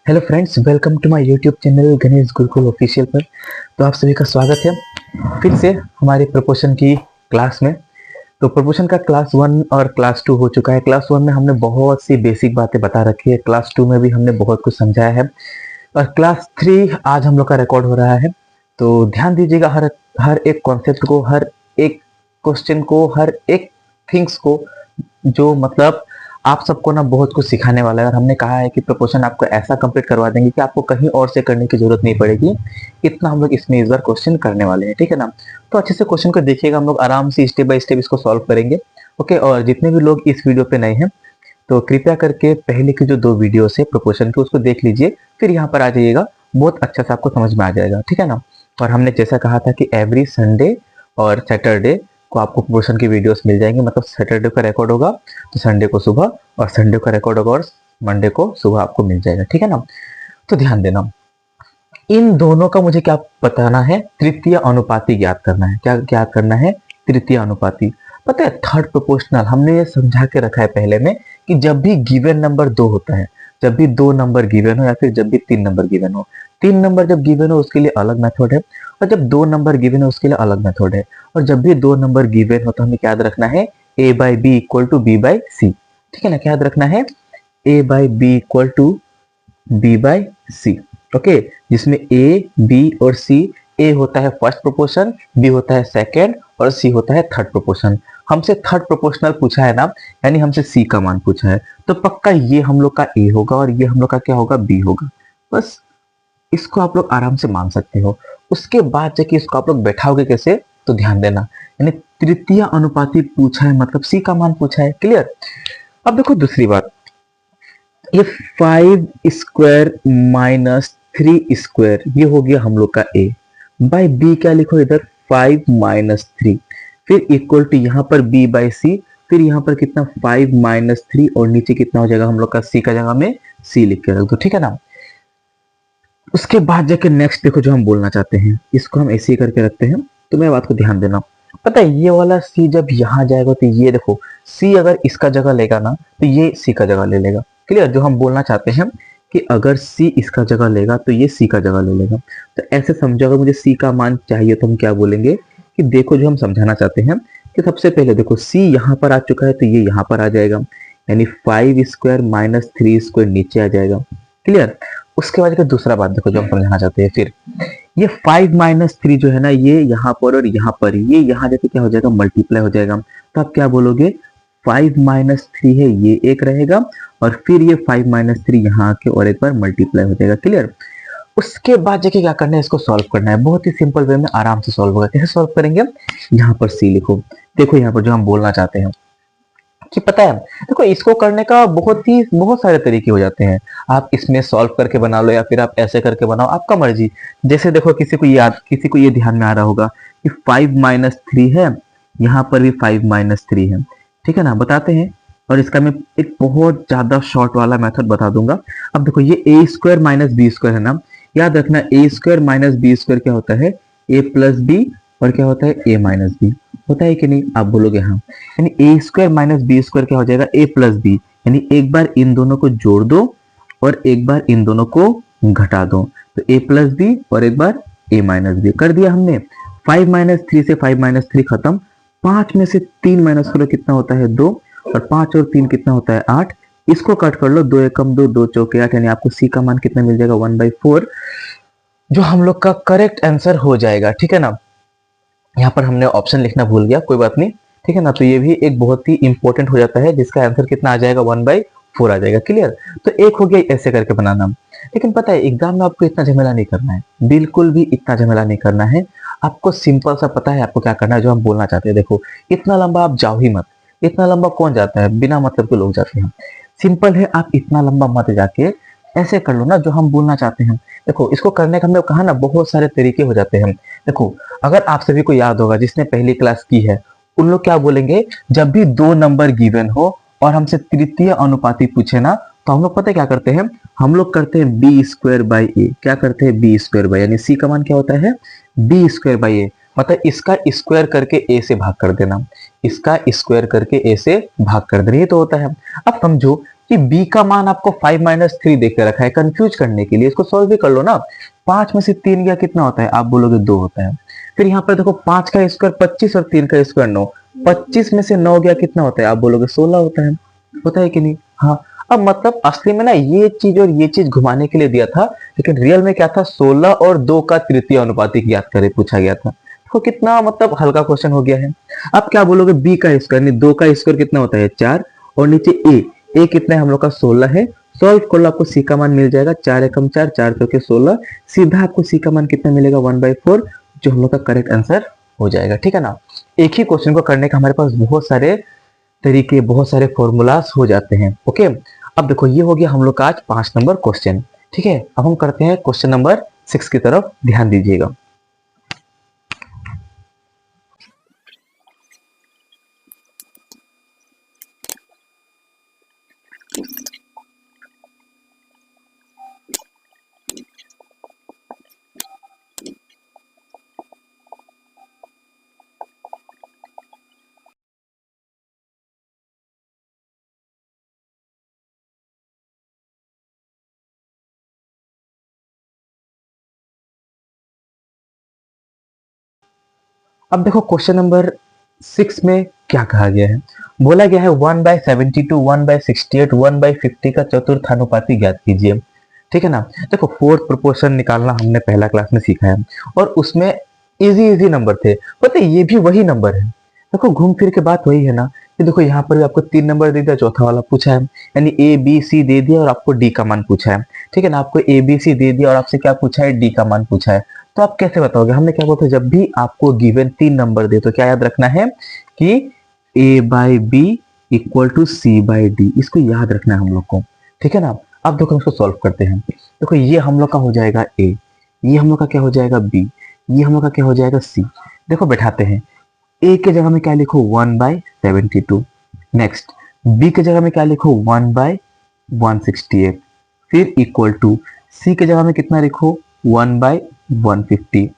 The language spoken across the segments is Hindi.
Hello friends, welcome to my YouTube channel Ganesh Gurukul official पर। तो आप सभी का स्वागत है फिर से हमारे प्रोपोर्शन की क्लास में। तो प्रोपोर्शन का क्लास 1 और क्लास 2 हो चुका है। क्लास 1 में हमने बहुत सी बेसिक बातें बता रखी है, क्लास 2 में भी हमने बहुत कुछ समझाया है और क्लास 3 आज हम लोग का रिकॉर्ड हो रहा है। तो ध्यान दीजिएगा हर हर एक कॉन्सेप्ट को, हर एक क्वेश्चन को, हर एक थिंग्स को, जो मतलब आप सबको ना बहुत कुछ सिखाने वाला है। और हमने कहा है कि प्रोपोर्शन आपको ऐसा कंप्लीट करवा देंगे कि आपको कहीं और से करने की जरूरत नहीं पड़ेगी। इतना हम लोग इसमें इस बार क्वेश्चन करने वाले हैं, ठीक है ना। तो अच्छे से क्वेश्चन को देखिएगा, हम लोग आराम से स्टेप बाय स्टेप इसको सॉल्व करेंगे। ओके, और जितने भी लोग इस वीडियो पे नए हैं तो कृपया करके पहले की जो 2 वीडियोस है प्रोपोर्शन की उसको देख लीजिए, फिर यहाँ पर आ जाइएगा, बहुत अच्छा से आपको समझ में आ जाएगा, ठीक है ना। और हमने जैसा कहा था कि एवरी संडे और सैटरडे को आपको प्रोपोर्शन की वीडियोस मिल जाएंगे। मतलब सैटरडे का रिकॉर्ड होगा तो संडे को सुबह, और संडे का रिकॉर्ड होगा और मंडे को सुबह आपको मिल जाएगा, ठीक है ना। तो ध्यान देना, इन दोनों का मुझे क्या बताना है, तृतीय अनुपाती ज्ञात करना है। क्या ज्ञात करना है? तृतीय अनुपाती। पता है थर्ड प्रोपोर्शनल हमने ये समझा के रखा है पहले में कि जब भी गिवन नंबर 2 होता है, जब भी 2 नंबर गिवन हो या फिर जब भी 3 नंबर गिवन हो, 3 नंबर जब गिवन हो उसके लिए अलग मेथड है, और जब 2 नंबर गिवन है उसके लिए अलग मेथड है। और जब भी 2 नंबर गिवन हो तो हमें क्या याद रखना है? a by B equal to B by C, ठीक है ना। क्या याद रखना है? a by B equal to B by C. Okay, जिसमें ए, बी और सी, ए होता है फर्स्ट प्रोपोर्शन, बी होता है सेकंड और सी होता है थर्ड प्रोपोर्शन। हमसे थर्ड प्रोपोर्शनल पूछा है ना, यानी हमसे सी का मान पूछा है, तो पक्का ये हम लोग का ए होगा और ये हम लोग का क्या होगा? बी होगा। बस इसको आप लोग आराम से मान सकते हो। उसके बाद जाके इसको आप लोग बैठाओगे कैसे, तो ध्यान देना, यानी तृतीय अनुपाती पूछा है मतलब सी का मान पूछा है। क्लियर? अब देखो दूसरी बात, ये 5 स्क्वायर माइनस 3 स्क्वायर, ये हो गया हम लोग का ए बाई बी। क्या लिखो इधर? 5 माइनस 3, फिर इक्वल टू यहाँ पर बी बाई सी, फिर यहाँ पर कितना? 5 माइनस 3 और नीचे कितना हो जाएगा हम लोग का? सी का जगह में सी लिख के रख दो, ठीक है ना। उसके बाद जाके नेक्स्ट देखो जो हम बोलना चाहते हैं, इसको हम ऐसे ही करके रखते हैं। तो मेरी बात को ध्यान देना, पता है ये वाला सी जब यहाँ जाएगा तो ये देखो, सी अगर इसका जगह लेगा ना तो ये सी का जगह ले लेगा। क्लियर? जो हम बोलना चाहते हैं कि अगर सी इसका जगह लेगा तो ये सी का जगह ले लेगा। तो ऐसे समझो, अगर मुझे सी का मान चाहिए तो हम क्या बोलेंगे कि देखो जो हम समझाना चाहते हैं कि सबसे पहले देखो सी यहाँ पर आ चुका है तो ये यहाँ पर आ जाएगा, यानी 5 स्क्वायर माइनस 3 स्क्वायर नीचे आ जाएगा। क्लियर? उसके बाद का दूसरा बात देखो जो हम समझाना चाहते हैं, फिर ये 5 माइनस 3 जो है ना, ये यहाँ पर और यहाँ पर, ये यहाँ जाके क्या हो जाएगा? मल्टीप्लाई हो जाएगा। तो आप क्या बोलोगे? 5 माइनस 3 है, ये एक रहेगा, और फिर ये 5 माइनस 3 यहाँ आके और एक बार मल्टीप्लाई हो जाएगा। क्लियर? उसके बाद जाके क्या करना है? इसको सॉल्व करना है, बहुत ही सिंपल वे में आराम से सॉल्व होगा। कैसे सॉल्व करेंगे? यहाँ पर सी लिखो, देखो यहाँ पर जो हम बोलना चाहते हैं कि पता है, देखो इसको करने का बहुत सारे तरीके हो जाते हैं। आप इसमें सॉल्व करके बना लो या फिर आप ऐसे करके बनाओ, आपका मर्जी। जैसे देखो किसी को ये ध्यान में आ रहा होगा कि 5 माइनस 3 है, यहाँ पर भी 5 माइनस 3 है, ठीक है ना। बताते हैं, और इसका मैं एक बहुत ज्यादा शॉर्ट वाला मेथड बता दूंगा। अब देखो ये ए स्क्वायर माइनस बी स्क्वायर है ना, याद रखना ए स्क्वायर माइनस बी स्क्वायर क्या होता है? ए प्लस बी, और क्या होता है? ए माइनस बी। होता है कि नहीं? आप बोलोगे हाँ। यानी ए स्क्वायर माइनस बी स्क्वायर क्या हो जाएगा? ए प्लस बी, यानी एक बार इन दोनों को जोड़ दो और एक बार इन दोनों को घटा दो, तो ए प्लस बी और एक बार ए माइनस बी कर दिया हमने। 5 माइनस 3 से 5 माइनस 3 खत्म, 5 में से 3 माइनस करो कितना होता है? 2, और 5 और 3 कितना होता है? 8। इसको कट कर लो, 2 एकम 2, 2 चौके 8, यानी आपको सी का मान कितना मिल जाएगा? 1/4, जो हम लोग का करेक्ट आंसर हो जाएगा, ठीक है ना। यहाँ पर हमने ऑप्शन लिखना भूल गया, कोई बात नहीं, ठीक है ना। तो ये भी एक बहुत ही इंपॉर्टेंट हो जाता है, जिसका आंसर कितना आ जाएगा? 1/4 आ जाएगा। क्लियर? तो एक हो गया ऐसे करके बनाना। लेकिन पता है एग्जाम में आपको इतना झमेला नहीं करना है, बिल्कुल भी इतना झमेला नहीं करना है। आपको सिंपल सा पता है आपको क्या करना है, जो हम बोलना चाहते हैं। देखो इतना लंबा आप जाओ ही मत, इतना लंबा कौन जाता है? बिना मतलब के लोग जाते हैं। सिंपल है, आप इतना लंबा मत जाके ऐसे कर लो ना जो हम बोलना चाहते हैं। देखो इसको करने का हमने कहा ना, बहुत सारे तरीके हो जाते हैं। देखो अगर आप सभी को याद होगा जिसने पहली क्लास की है, उन लोग क्या बोलेंगे? जब भी 2 नंबर गिवन हो और हमसे तृतीय अनुपाती पूछे ना, तो हम लोग पता है क्या करते हैं? हम लोग करते हैं बी स्क्वायर बाई ए। क्या करते हैं? बी स्क्वायर बाई, यानी सी का मान क्या होता है? बी स्क्वायर बाई ए। मतलब इसका स्क्वायर करके ए से भाग कर देना, इसका स्क्वायर करके ए से भाग कर देना, ये तो होता है। अब समझो कि b का मान आपको 5 माइनस 3 देकर रखा है कंफ्यूज करने के लिए। इसको सॉल्व भी कर लो ना। 5 में से 3 गया कितना होता है, आप बोलोगे 2 होता है। फिर यहाँ पर देखो 5 का स्क्वायर 25 और 3 का स्क्वायर 9, 25 में से 9 गया कितना होता है, आप बोलोगे 16 होता है कि नहीं। हाँ, अब मतलब असली में ना ये चीज और ये चीज घुमाने के लिए दिया था, लेकिन रियल में क्या था, 16 और 2 का तृतीय अनुपातिक ज्ञात करे पूछा गया था। तो कितना मतलब हल्का क्वेश्चन हो गया है। अब क्या बोलोगे, b का स्क्वायर नहीं 2 का स्क्वायर कितना होता है 4, और नीचे a कितना है हम लोग का 16 है। सॉल्व कर लो, आपको c का मान मिल जाएगा 4 एकम 4, 4 चौके 16, सीधा आपको c का मान कितना मिलेगा 1/4, जो हम लोग का करेक्ट आंसर हो जाएगा। ठीक है ना। एक ही क्वेश्चन को करने का हमारे पास बहुत सारे तरीके, बहुत सारे फॉर्मूलाज हो जाते हैं। ओके, अब देखो ये हो गया हम लोग का आज 5 नंबर क्वेश्चन। ठीक है, अब हम करते हैं क्वेश्चन नंबर 6 की तरफ, ध्यान दीजिएगा। अब देखो क्वेश्चन नंबर 6 में क्या कहा गया है, बोला गया है 1/72, 1/68, 1/50 का चतुर्थानुपाती ज्ञात कीजिए। ठीक है ना। देखो फोर्थ प्रोपोर्शन निकालना हमने पहला क्लास में सीखा है, और उसमें इजी इजी नंबर थे। पता है ये भी वही नंबर है। देखो घूम फिर के बात वही है ना, कि देखो यहाँ पर भी आपको 3 नंबर दे दिया, चौथा वाला पूछा है, यानी ए बी सी दे दिया और आपको डी का मान पूछा है। ठीक है ना, आपको ए बी सी दे दिया और आपसे क्या पूछा है, डी का मान पूछा है। तो आप कैसे बताओगे, हमने क्या बोलते हैं, जब भी आपको गिवन 3 नंबर दे तो क्या याद रखना है कि a by B equal to C by D, इसको याद रखना है हम लोग को। ठीक है ना। अब देखो इसको सॉल्व करते हैं। देखो ये हम लोग का हो जाएगा a, ये हम लोग का क्या हो जाएगा b, ये हम लोग का क्या हो जाएगा c। देखो बैठाते हैं, a के जगह में क्या लिखो 1/72, नेक्स्ट b के जगह में क्या लिखो 1/168, फिर इक्वल टू c के जगह में कितना लिखो 1/150,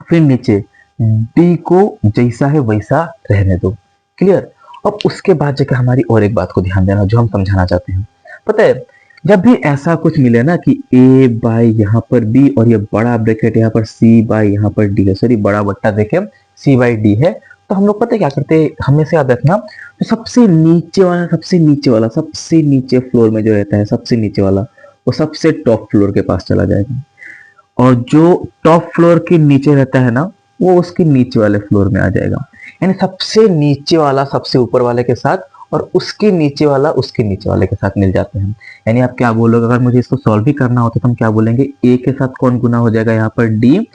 फिर नीचे d को जैसा है वैसा रहने दो। क्लियर। अब उसके बाद जाकर हमारी और एक बात को ध्यान देना जो हम समझाना चाहते हैं। पता है जब भी ऐसा कुछ मिले ना कि a बाई यहाँ पर b और ये बड़ा ब्रैकेट यहाँ पर c बाई यहाँ पर d है, सॉरी बड़ा बट्टा देखे c बाई d है, तो हम लोग पता है क्या करते हैं, हमेशा याद रखना तो सबसे नीचे वाला सबसे नीचे फ्लोर में जो रहता है, सबसे नीचे वाला वो सबसे टॉप फ्लोर के पास चला जाएगा, और जो टॉप फ्लोर के नीचे रहता है ना वो उसके नीचे वाले फ्लोर में आ जाएगा। यानी सबसे नीचे वाला सबसे ऊपर वाले के साथ, और उसके नीचे वाला उसके नीचे वाले के साथ मिल जाते हैं। यानी आप क्या बोलोगे, अगर मुझे इसको सॉल्व भी करना होता तो हम क्या बोलेंगे, a के साथ कौन गुना हो जाएगा यहाँ पर d,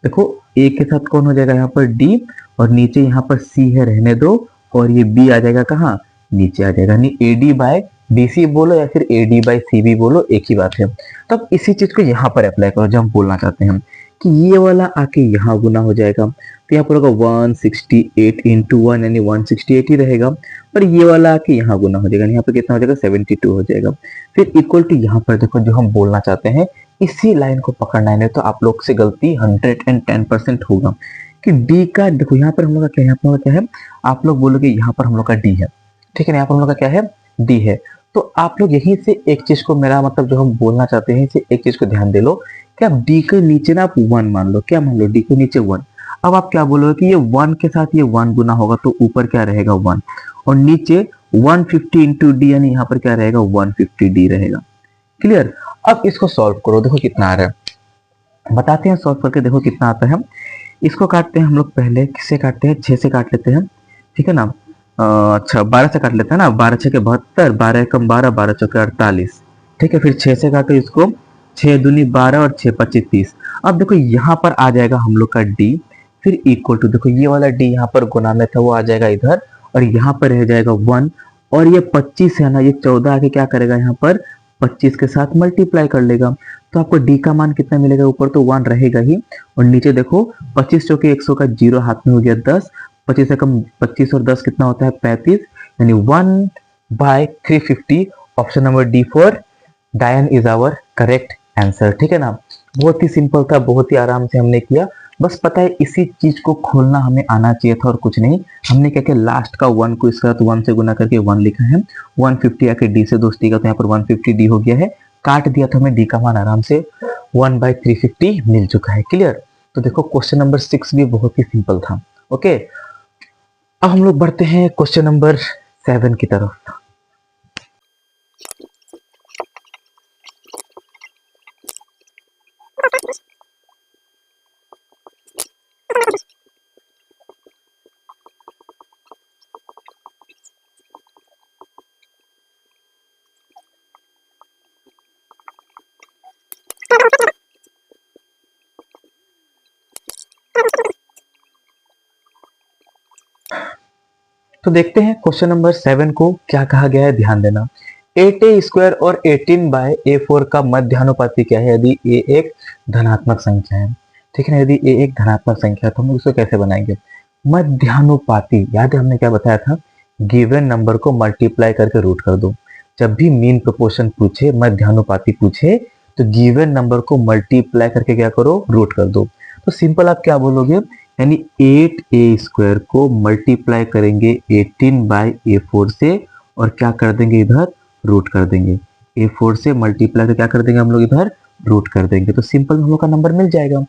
देखो a के साथ कौन हो जाएगा यहाँ पर d, और नीचे यहाँ पर c है रहने दो, और ये b आ जाएगा कहाँ, नीचे आ जाएगा। यानी ad बाय bc बोलो या फिर ad बाय cb बोलो, एक ही बात है। तो अब इसी चीज को यहाँ पर अप्लाई करो, जो हम बोलना चाहते हैं कि ये वाला आके यहाँ गुना हो जाएगा, तो यहाँ पर होगा 168 इंटू 1 यानी 168 ही रहेगा, और ये वाला आके यहाँ गुना हो जाएगा, यहाँ पर कितना हो जाएगा 72 हो जाएगा। फिर इक्वल टू यहाँ पर देखो जो हम बोलना चाहते हैं, इसी लाइन को पकड़ना है, नहीं तो आप लोग से गलती 110% होगा। कि डी का देखो यहाँ पर हम लोग का क्या है, यहाँ पर क्या है, आप लोग बोलोगे यहाँ पर हम लोग का डी है। ठीक है ना, यहाँ पर हम लोग का क्या है, डी है। तो आप लोग यहीं से एक चीज को, मेरा मतलब जो हम बोलना चाहते हैं, इसे एक चीज को ध्यान दे लो कि आप डी के नीचे ना आप 1 मान लो, क्या मान लो, डी के नीचे 1। अब आप क्या बोलोगे कि ये 1 के साथ ये 1 गुना होगा तो ऊपर क्या रहेगा 1, और नीचे 150 इंटू डी, यानी यहाँ पर क्या रहेगा 150 डी रहेगा। क्लियर। अब इसको सॉल्व करो, देखो कितना आ रहा है, बताते हैं सॉल्व करके, देखो कितना आता है। इसको काटते हैं हम लोग, पहले किससे काटते हैं, 6 से काट लेते हैं। ठीक है ना, अच्छा 12 से काट लेते हैं ना, 12 6 के 72, 12 एकम 12, 12 चौके 48। ठीक है, फिर 6 से काटो इसको, 6 दूनी 12 और 6 25 30। अब देखो यहाँ पर आ जाएगा हम लोग का डी, फिर इक्वल टू देखो ये वाला डी यहाँ पर गुना में था वो आ जाएगा इधर, और यहाँ पर रह जाएगा 1, और ये 25 है ना, ये 14 आके क्या करेगा यहाँ पर 25 के साथ मल्टीप्लाई कर लेगा, तो आपको डी का मान कितना मिलेगा, ऊपर तो 1 रहेगा ही, और नीचे देखो 25 चौके 100 का 0 हाथ में हो गया 10, 25 से कम 25 और 10 कितना होता है 35, यानी 1/350। ऑप्शन नंबर डी फॉर डायन इज आवर करेक्ट आंसर। ठीक है ना, बहुत ही सिंपल था, बहुत ही आराम से हमने किया, बस पता है इसी चीज को खोलना हमें आना चाहिए था और कुछ नहीं। हमने क्या किया, लास्ट का 1 को इसके साथ 1 से गुना करके 1 लिखा है। 150 आके डी से दोस्ती का, तो यहाँ पर 150 डी हो गया है। काट दिया तो हमें डी का मान आराम से 1/350 मिल चुका है। क्लियर। तो देखो क्वेश्चन नंबर 6 भी बहुत ही सिंपल था। ओके, अब हम लोग बढ़ते हैं क्वेश्चन नंबर 7 की तरफ। तो देखते हैं क्वेश्चन नंबर 7 को क्या कहा गया है, ध्यान देना। 8a² और 18/a4 का मध्यानुपाती क्या है यदि a एक धनात्मक संख्या है। ठीक है ना, यदि a एक धनात्मक संख्या है तो हम उसको कैसे बनाएंगे, मध्यानुपाती। याद है हमने क्या बताया था, गिवन नंबर को मल्टीप्लाई करके रूट कर दो। जब भी मीन प्रोपोर्शन पूछे, मध्यानुपाती पूछे, तो गिवन नंबर को मल्टीप्लाई करके क्या करो, रूट कर दो। तो सिंपल आप क्या बोलोगे, यानी 8a² को मल्टीप्लाई करेंगे 18/a4 से और क्या कर देंगे, इधर रूट कर देंगे। a4 से मल्टीप्लाई कर क्या कर देंगे हम लोग, इधर रूट कर देंगे। तो सिंपल हम लोग का नंबर मिल जाएगा।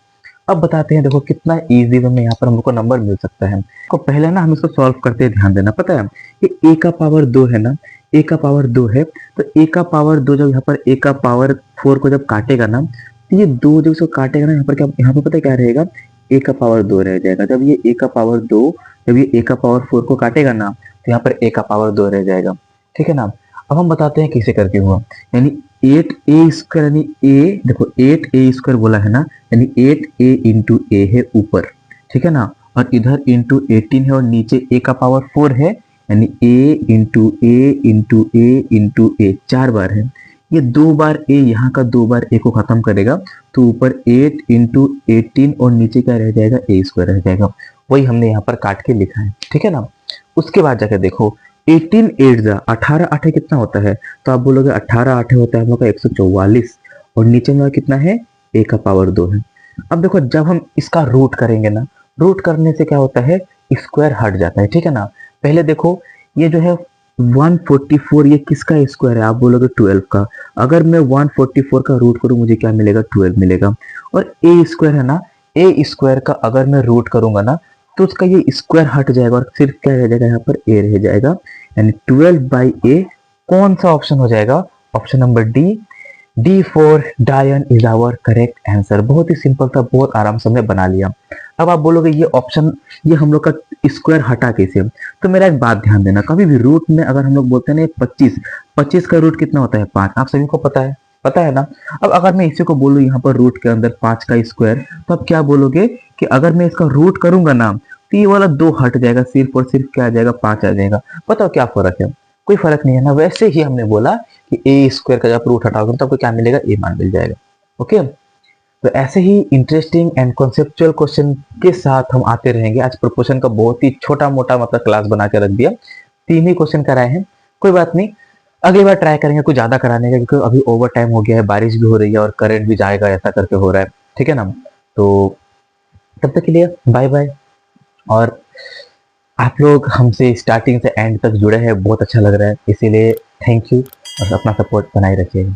अब बताते हैं, देखो कितना इजी वे में यहाँ पर हम लोग को नंबर मिल सकता है। तो पहले ना हम इसको सॉल्व करते हैं, ध्यान देना। पता है ये a का पावर 2 है ना, a का पावर 2 है, तो a का पावर 2 जब यहाँ पर a का पावर 4 को जब काटेगा ना, तो ये 2 जब इसको काटेगा ना, यहाँ पर क्या, यहाँ पर पता है क्या रहेगा, a का पावर 2 रह जाएगा। जब ये a का पावर 2, जब ये a का पावर 4 को काटेगा ना, तो यहाँ पर a का पावर 2 रह जाएगा। ठीक है ना। अब हम बताते हैं कैसे करके हुआ, यानी 8a², यानी a देखो 8a² बोला है ना, यानी 8a इंटू a है ऊपर, ठीक है ना, और इधर इंटू 18 है और नीचे a का पावर 4 है, यानी a into a into a into a 4 बार है। ये 2 बार a, यहाँ का 2 बार a को खत्म करेगा, तो ऊपर 8 इंटू 18 और नीचे क्या रह जाएगा, a² रह जाएगा। वही हमने यहाँ पर काट के लिखा है। ठीक है ना। उसके बाद जाकर देखो 18 8 जा 18 8 कितना होता है, तो आप बोलोगे 18 8 होता है हम लोग का 144, और नीचे में कितना है, a का पावर 2 है। अब देखो जब हम इसका रूट करेंगे ना, रूट करने से क्या होता है, स्क्वायर हट जाता है। ठीक है ना। पहले देखो ये जो है 144, ये किसका स्क्वायर है, आप बोलोगे 12 का। अगर मैं 144 का रूट करूं मुझे क्या मिलेगा, 12 मिलेगा। और a² है ना, a² का अगर मैं रूट करूंगा ना, तो उसका ये स्क्वायर हट जाएगा और सिर्फ क्या रह जाएगा, यहाँ पर a रह जाएगा, यानी 12/a। कौन सा ऑप्शन हो जाएगा, ऑप्शन नंबर डी, D4 डायन इज आवर करेक्ट आंसर। बहुत ही सिंपल था, बहुत आराम से हमने बना लिया। अब आप बोलोगे ये ऑप्शन, ये हम लोग का स्क्वायर हटा कैसे, तो मेरा एक बात ध्यान देना, कभी भी रूट में अगर हम लोग बोलते हैं ना 25 का रूट कितना होता है, 5, आप सभी को पता है ना। अब अगर मैं इसी को बोलूं यहाँ पर रूट के अंदर 5 का स्क्वायर, तो आप क्या बोलोगे कि अगर मैं इसका रूट करूंगा ना, तो ये वाला 2 हट जाएगा, सिर्फ और सिर्फ क्या आ जाएगा, 5 आ जाएगा। बताओ क्या फर्क है, कोई फर्क नहीं है ना। वैसे ही हमने बोला कि a² का जब रूट हटाओगे तो आपको क्या मिलेगा, a मान मिल जाएगा। ओके, तो ऐसे ही इंटरेस्टिंग एंड कॉन्सेप्चुअल क्वेश्चन के साथ हम आते रहेंगे। आज प्रोपोर्शन का बहुत ही छोटा मोटा मतलब क्लास बना के रख दिया, 3 ही क्वेश्चन कराए हैं, कोई बात नहीं, अगली बार ट्राई करेंगे कुछ ज्यादा कराने का, क्योंकि अभी ओवर टाइम हो गया है, बारिश भी हो रही है और करंट भी जाएगा, ऐसा करके हो रहा है। ठीक है ना। तो तब तक के लिए बाय बाय। और आप लोग हमसे स्टार्टिंग से एंड तक जुड़े हैं, बहुत अच्छा लग रहा है, इसीलिए थैंक यू, और अपना सपोर्ट बनाए रखिएगा।